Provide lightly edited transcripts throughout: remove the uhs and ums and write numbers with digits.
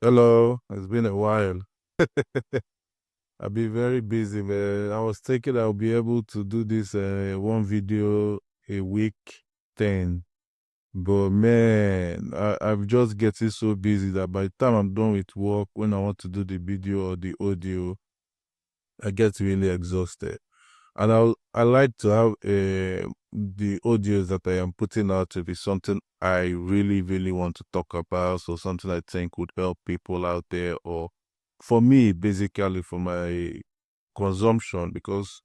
Hello, it's been a while. I've been very busy, man. I was thinking I'll be able to do this one video a week thing, but man, I'm just getting so busy that by the time I'm done with work, when I want to do the video or the audio, I get really exhausted. And I like to have the audios that I am putting out to be something I really, really want to talk about, so something I think would help people out there, or for me, basically for my consumption, because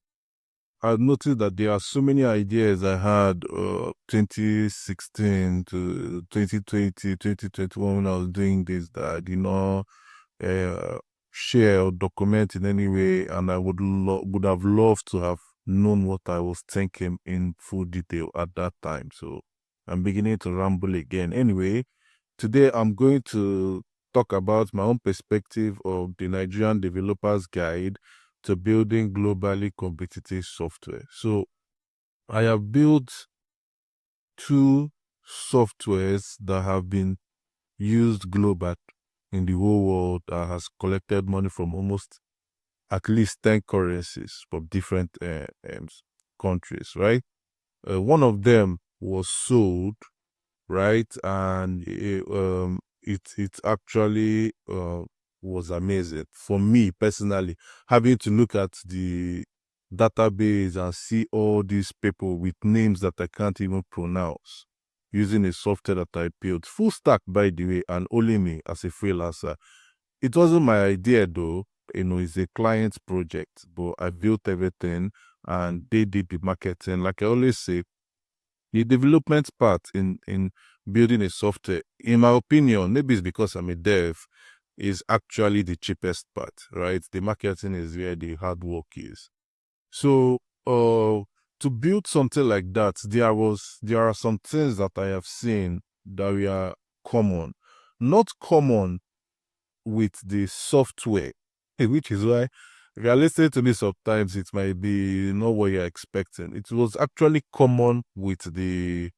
I've noticed that there are so many ideas I had 2016 to 2020, 2021 when I was doing this that I did not uh, share or document in any way, and I would have loved to have known what I was thinking in full detail at that time. So I'm beginning to ramble again. Anyway, today I'm going to talk about my own perspective of the Nigerian Developers Guide to Building Globally Competitive Software. So I have built two softwares that have been used global in the whole world, that has collected money from almost at least 10 currencies from different countries, right? One of them was sold, right? And it actually was amazing for me personally, having to look at the database and see all these people with names that I can't even pronounce using a software that I built. Full stack, by the way, and only me as a freelancer. It wasn't my idea though, it's a client's project, but I built everything and they did the marketing. Like I always say, the development part in building a software, in my opinion, maybe it's because I'm a dev, is actually the cheapest part, right? The marketing is where the hard work is. So to build something like that, there are some things that I have seen that were common. Not common with the software, which is why if you're listening to me sometimes it might be not what you're expecting. It was actually common with the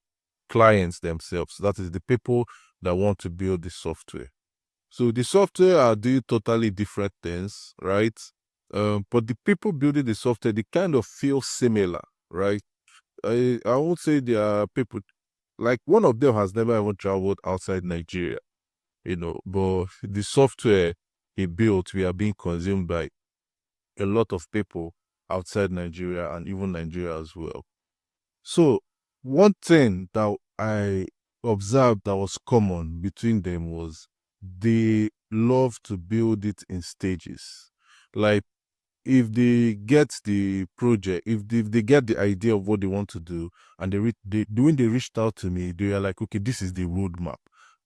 clients themselves. That is the people that want to build the software. So the software are doing totally different things, right? But the people building the software, they kind of feel similar, right? I won't say there are people, like one of them has never even traveled outside Nigeria, but the software he built, we are being consumed by a lot of people outside Nigeria and even Nigeria as well. So one thing that I observed that was common between them was they love to build it in stages. Like if they get the project, if they get the idea of what they want to do, and when they reached out to me, they are like, okay, this is the roadmap,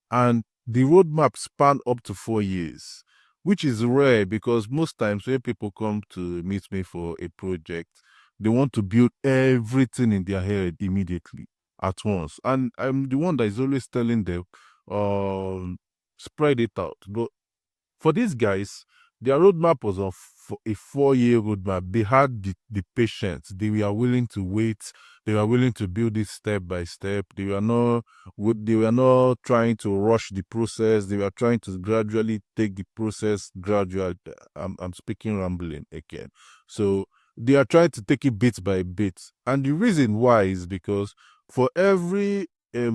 and the roadmap span up to 4 years, which is rare because most times when people come to meet me for a project, they want to build everything in their head immediately at once, and I'm the one that is always telling them, spread it out. But for these guys, their roadmap was a 4 year roadmap. They had the patience. They were willing to wait. They were willing to build it step by step. They were not trying to rush the process. They were trying to gradually take the process gradual. I'm speaking rambling again. So they are trying to take it bit by bit. And the reason why is because for every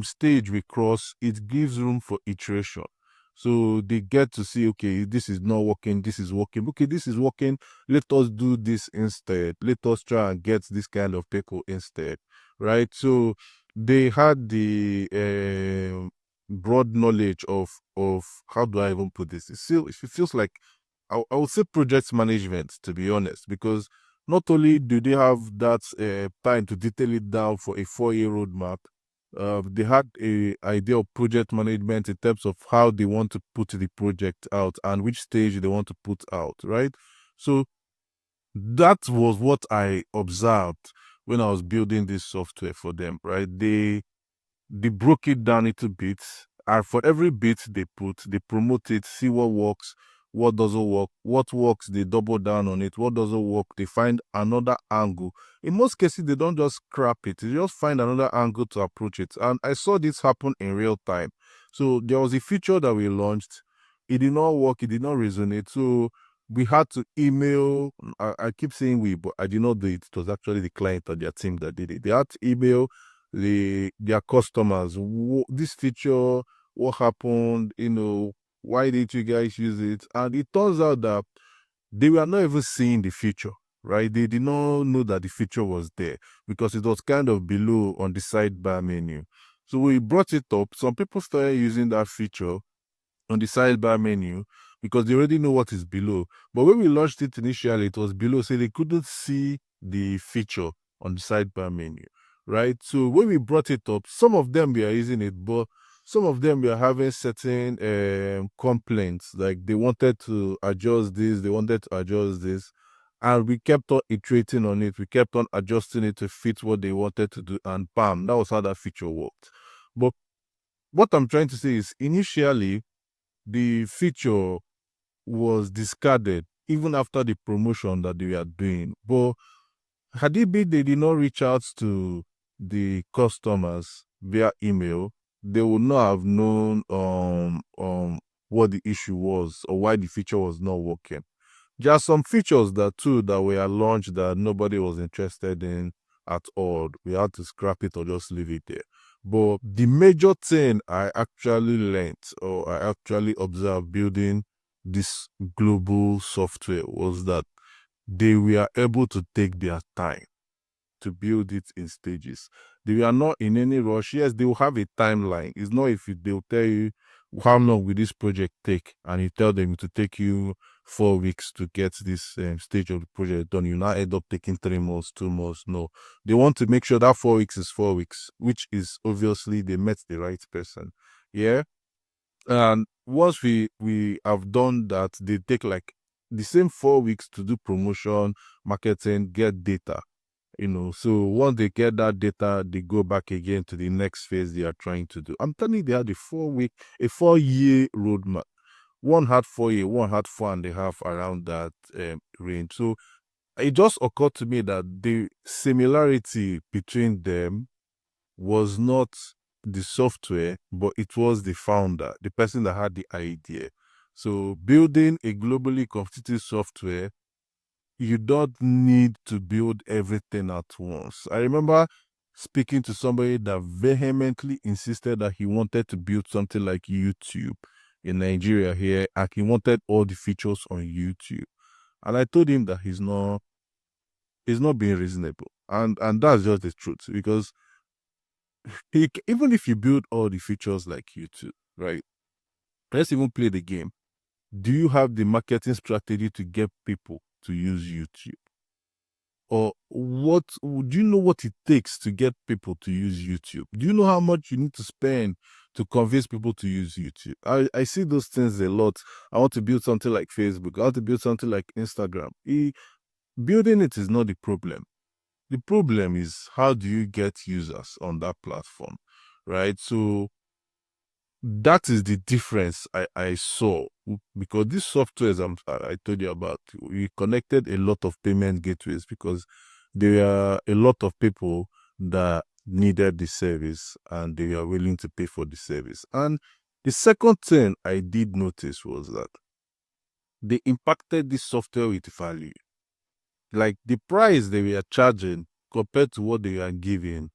stage we cross, it gives room for iteration. So they get to see, okay, this is not working, this is working. Okay, this is working. Let us do this instead. Let us try and get this kind of people instead, right? So they had the broad knowledge of how do I even put this? It feels like I would say project management, to be honest, because not only do they have that time to detail it down for a 4 year roadmap, they had a idea of project management in terms of how they want to put the project out and which stage they want to put out, right? So that was what I observed when I was building this software for them, right? They broke it down into bits, and for every bit they promote it, see what works, what doesn't work. What works, they double down on it. What doesn't work, they find another angle. In most cases, they don't just scrap it, they just find another angle to approach it. And I saw this happen in real time. So there was a feature that we launched it did not work, it did not resonate. So we had to email. I keep saying we, but I did not do it. It was actually the client or their team that did it. They had to email their customers, this feature, what happened, why did you guys use it? And it turns out that they were not even seeing the feature, right? They did not know that the feature was there because it was kind of below on the sidebar menu. So we brought it up. Some people started using that feature on the sidebar menu because they already know what is below. But when we launched it initially, it was below, so they couldn't see the feature on the sidebar menu, right? So when we brought it up, some of them were using it, but some of them were having certain complaints, like they wanted to adjust this, they wanted to adjust this. And we kept on iterating on it. We kept on adjusting it to fit what they wanted to do. And bam, that was how that feature worked. But what I'm trying to say is initially, the feature was discarded even after the promotion that they were doing. But had it been they did not reach out to the customers via email, they would not have known what the issue was or why the feature was not working. There are some features that were launched that nobody was interested in at all. We had to scrap it or just leave it there. But the major thing I actually learned or I actually observed building this global software was that they were able to take their time to build it in stages. They are not in any rush. Yes, they will have a timeline. It's not if they'll tell you how long will this project take, and you tell them to take you 4 weeks to get this stage of the project done. You now end up taking 3 months, 2 months. No, they want to make sure that 4 weeks is 4 weeks, which is obviously they met the right person. Yeah, and once we have done that, they take like the same 4 weeks to do promotion, marketing, get data. So once they get that data, they go back again to the next phase they are trying to do. I'm telling you, they had a 4-year roadmap. One had 4 year, one had 4.5 around that range. So it just occurred to me that the similarity between them was not the software, but it was the founder, the person that had the idea. So building a globally competitive software, you don't need to build everything at once. I remember speaking to somebody that vehemently insisted that he wanted to build something like YouTube in Nigeria here, and he wanted all the features on YouTube. And I told him that he's not being reasonable. And that's just the truth, because even if you build all the features like YouTube, right? Let's even play the game. Do you have the marketing strategy to get people to use YouTube? Or what do you know what it takes to get people to use YouTube? Do you know how much you need to spend to convince people to use YouTube? I see those things a lot. I want to build something like Facebook. I want to build something like Instagram. Building it is not the problem. The problem is, how do you get users on that platform, right? So that is the difference I saw, because these softwares I told you about, we connected a lot of payment gateways because there are a lot of people that needed the service and they are willing to pay for the service. And the second thing I did notice was that they impacted this software with value. Like the price they were charging compared to what they were giving,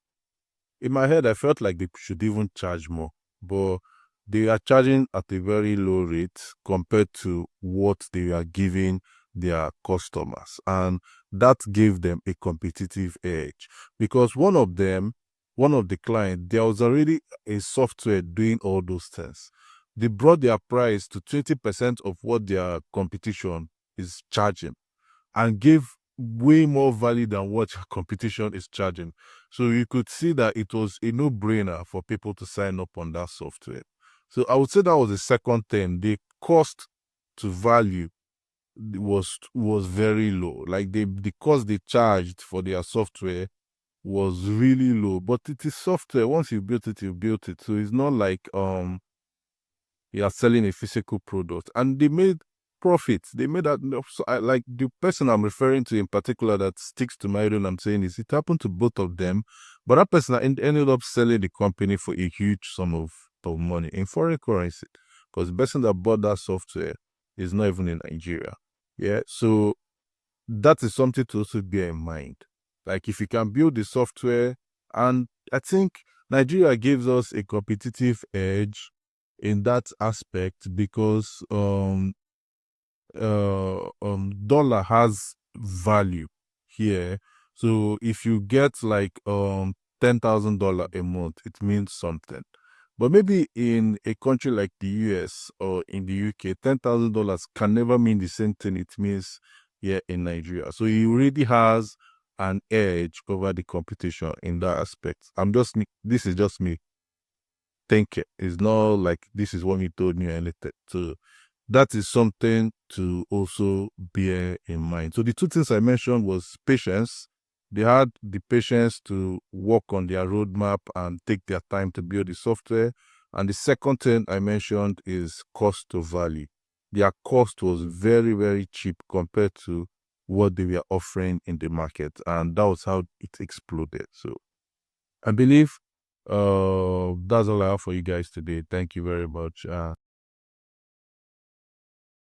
in my head, I felt like they should even charge more, but they are charging at a very low rate compared to what they are giving their customers. And that gave them a competitive edge, because one of the clients, there was already a software doing all those things. They brought their price to 20% of what their competition is charging, and gave way more value than what your competition is charging. So you could see that it was a no-brainer for people to sign up on that software. So I would say that was the second thing. The cost to value was very low. Like the cost they charged for their software was really low. But it is software. Once you built it, you built it. So it's not like you are selling a physical product. And they made profits. They made that. So like the person I'm referring to in particular that sticks to my own, I'm saying, is it happened to both of them, but that person ended up selling the company for a huge sum of money in foreign currency. because the person that bought that software is not even in Nigeria. Yeah, so that is something to also bear in mind. Like if you can build the software, and I think Nigeria gives us a competitive edge in that aspect because dollar has value here. So if you get like $10,000 a month, it means something. But maybe in a country like the US or in the UK, $10,000 can never mean the same thing it means here in Nigeria. So he already has an edge over the competition in that aspect. This is just me thinking. It's not like this is what he told me or anything. So that is something to also bear in mind. So the two things I mentioned was patience. They had the patience to work on their roadmap and take their time to build the software. And the second thing I mentioned is cost to value. Their cost was very, very cheap compared to what they were offering in the market. And that was how it exploded. So I believe that's all I have for you guys today. Thank you very much.